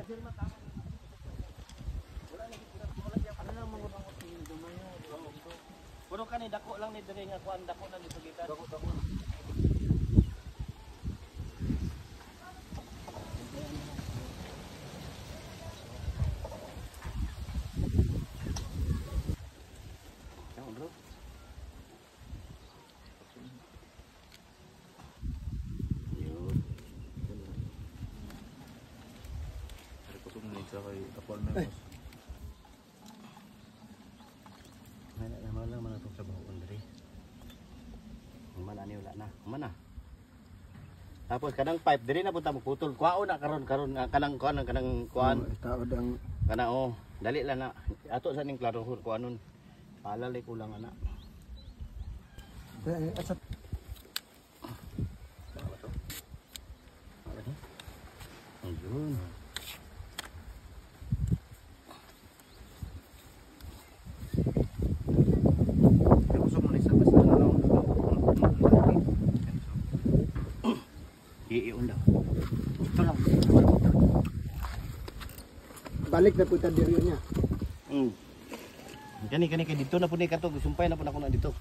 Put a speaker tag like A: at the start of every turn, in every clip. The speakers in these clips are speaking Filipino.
A: Puro ka ni dako lang ni diri nga kuan dako na dito gikan. Dako.
B: Sa kay Apol Memos.
A: Mana lang man atong trabaho diri. Mana ni wala na. Mana. Tapos kanang pipe diri na punta mo putol. Kuao na karon kanang kuan.
C: Taod ang
A: Kana dali lang na. Ato sa ning klaro kuanon. Palalay ko lang ana.
C: asap.
A: Ayun. Iiunda. Ito lang.
C: Balik na punta diri niya.
A: Kani kay dito na pud ni kato, sumpay na pud ako na dito.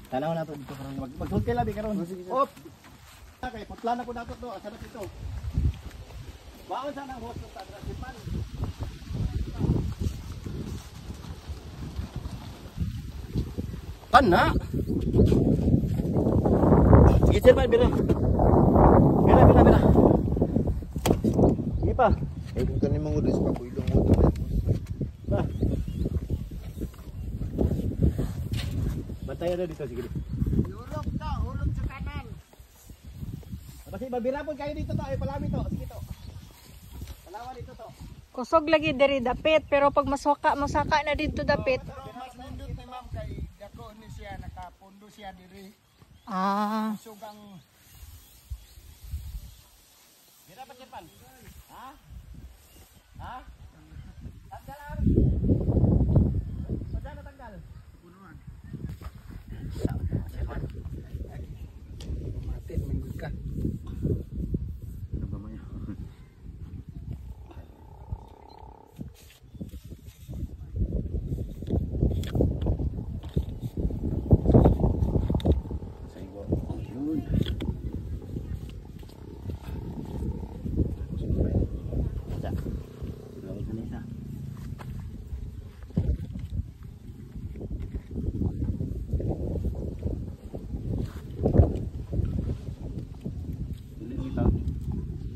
A: Tanaw na to dito karon magsulti labi karon. Op. Kay putla na pud nato to, asa na dito. Baon sa nang host sa Adrasipan. Pana. Sige, sir, bira. Bira. Sige pa.
B: Ay kung kani mangudis pa ko ilong mo to.
A: Ba. Bantayan na dito, sige.
C: Hulog sa kanan.
A: Basta babira po kayo dito to, ay palami to, sige to. Palawa dito to.
D: Kusog lagi diri dapit pero pag masaka na dito dapit.
C: Mas nindot ni ma'am kay dako ni siya nakapundo siya diri.
D: Ah.
C: Sugang
A: Bira pa Japan. Ha? Ha? Tanggal. Saan na tanggal?
C: punuan. Mati manggod ka.
B: Ano ba man?
A: Sa iwo. Ayun. Sa. Laway ka na isa.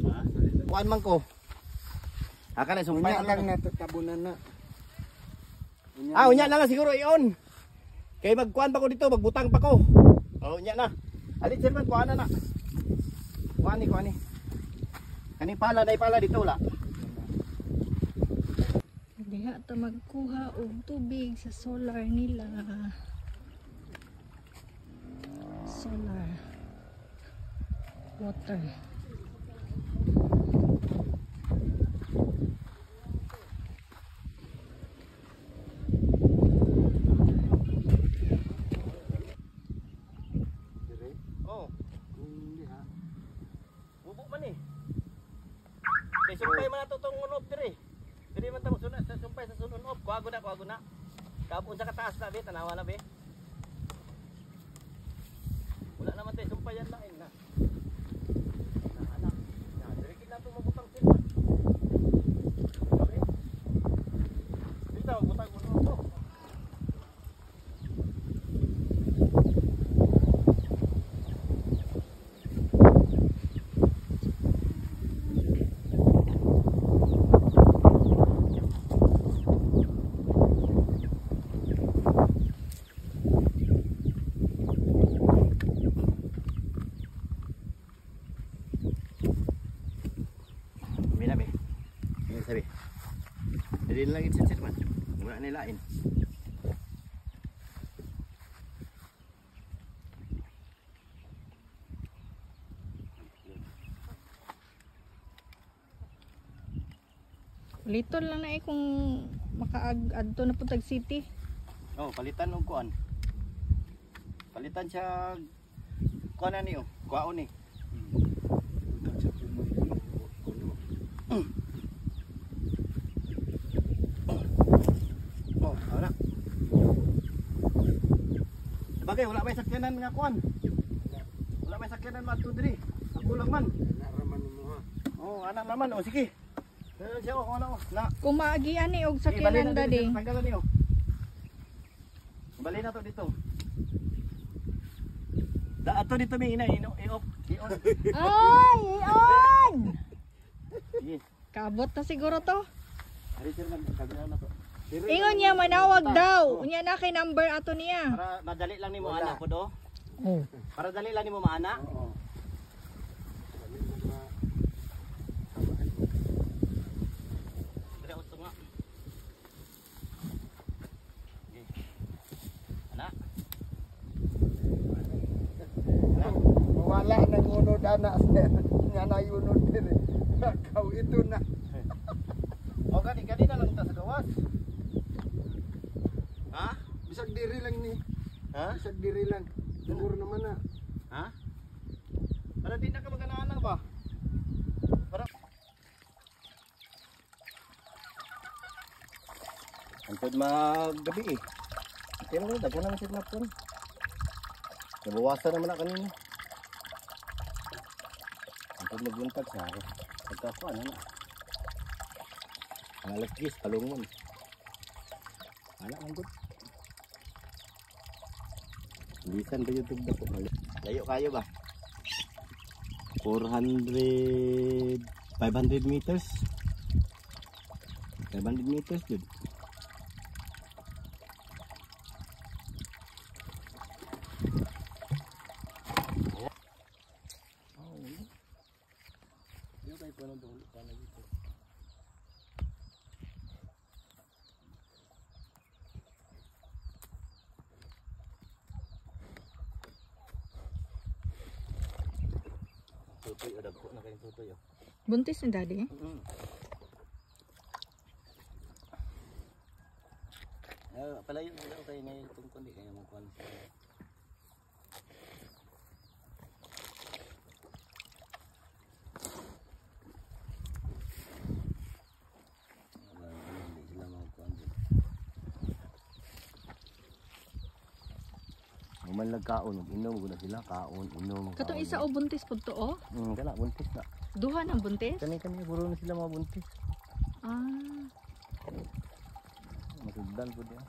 A: Ha? Kuan man ko. Aka na sumpay
C: Unya lang na tabunan na.
A: Unya na lang siguro iyon. Kay magkuan pa ko dito, magbutang pa ko. Unya na. Alit sir man kuan na. Kuan ni. Kani pala dito wala.
D: Diha ta magkuha og tubig sa solar nila. Solar water.
A: Oh. Bubo man eh. Kay sumpay man ato tong unob dire. Diri man ta sunod sa sumpay sa sunod unob. Kuago na. Kapon sa kataas na be, tanawa na be. Wala naman tayo sumpayan lain na. Anak. Ya, diri kita to mabutang sila. Okay. Dito butang unob to. Sabi. Jadi lagi cecet man. Mula ni lain.
D: Litol lang na kung makaadto na putag city.
A: Oh, palitan og kuan. Palitan siya kuan na niyo, kuaon ni. Bagay, wala may sakyanan nga kuan. Wala may sakyanan madto diri. Ako lang man.
C: Naraman mo ha.
A: Oh, anak naman. Oh, sige. Siya oh, ano oh. Na.
D: Kumaagi ani og
A: Sige, bali na
D: sakyanan
A: dito,
D: dadi.
A: tanggalan niyo. Bali na to dito. Da ato dito may ina i-off. I-on.
D: Ay, on!
A: Sige.
D: Kabot na siguro to.
A: Ari sir man kagana na to.
D: Ingon niya manawag daw. Unya na kay number ato niya.
A: Para madali lang nimo ana po do.
D: Oh.
A: Para dali lang nimo maana.
C: Oo.
A: Dire auto nga. Sige. Ana.
C: Wala nang unod ana sir. Nga na yunod din. Kau ito na.
A: O gani na lang ta sa gawas. Ha?
C: Bisag diri lang ni.
A: Ha?
C: Bisag diri lang. Siguro naman na.
A: Ha? Para di na ka magana ba? Para Antod maggabi eh. Kaya mo daghan na sa napon. Nabawasan naman na kanina. Antod magbuntag sa ako. Pagka ko ano na. Ang alagkis, palungon. Anak ang good. Lisan ba yung tugda ko? Layo kayo ba? 500 meters. 500 meters dude. Tutoy o dagko na kayong tutoy o.
D: Buntis ni daddy.
A: Palayo na daw kayo ngayon itong kundi kaya magkuhan siya. Hindi sila magkuhan din. Mamanlag kaon, inom guna sila, kaon, inom.
D: Katong isa o buntis pud to oh.
A: Kana buntis na.
D: Duha ng buntis?
A: Kani buro na sila mga buntis.
D: Ah.
A: Masugdan po diyan.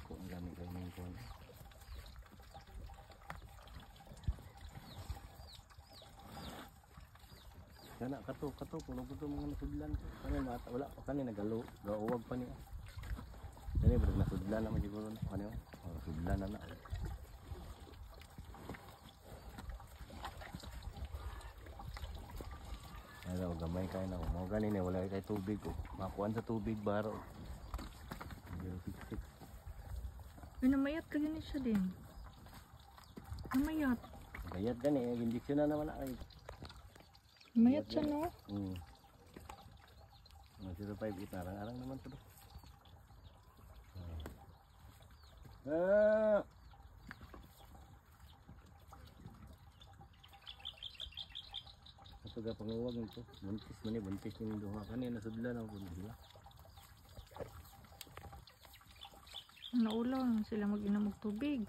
A: Ako ang gamit kayo ng kuwan. Kana kato kuno po mga nasudlan. Kani mata wala pa kani nagalo, gauwag pa niya. Kani bro nasudlan naman siguro kani oh. Nasudlan na na. Ano, gamay kayo na. Mga ganin eh, wala kayo tubig ko. Makuhaan sa tubig baro. 066.
D: Ay, namayat ka ganit siya din. Namayat.
A: Gayat gani, injection na naman na ay.
D: Namayat siya no?
A: Mga 058, arang-arang naman ito. Ito panguwag nito. Buntis yung duha. Kanina nasudlan ako kung sila.
D: Naulaw na sila mag-inom ng tubig.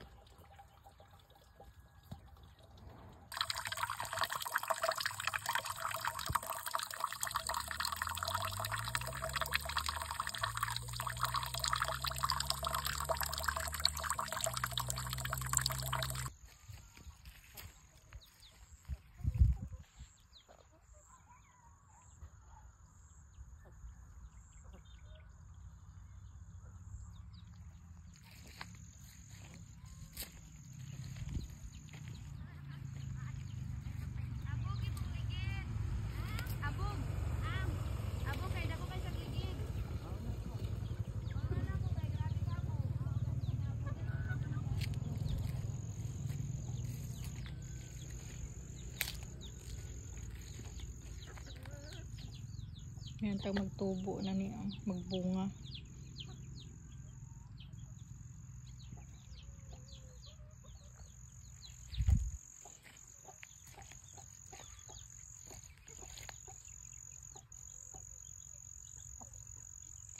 D: Yan tag magtubo na niya, magbunga.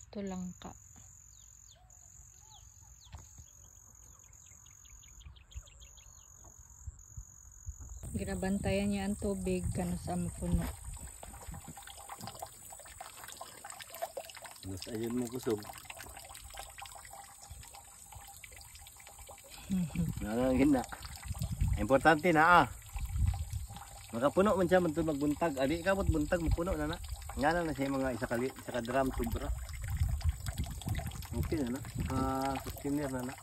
D: Ito lang ka. ginabantayan niya ang tubig kano sa mapuno.
A: Mas ayun mo kusog. Nangangin na. Importante na makapuno man siya man ito magbuntag. Adi ka mo't buntag mapuno na na. Nga na siya mga isa ka drum sobra. Okay na na. Sustainer na na.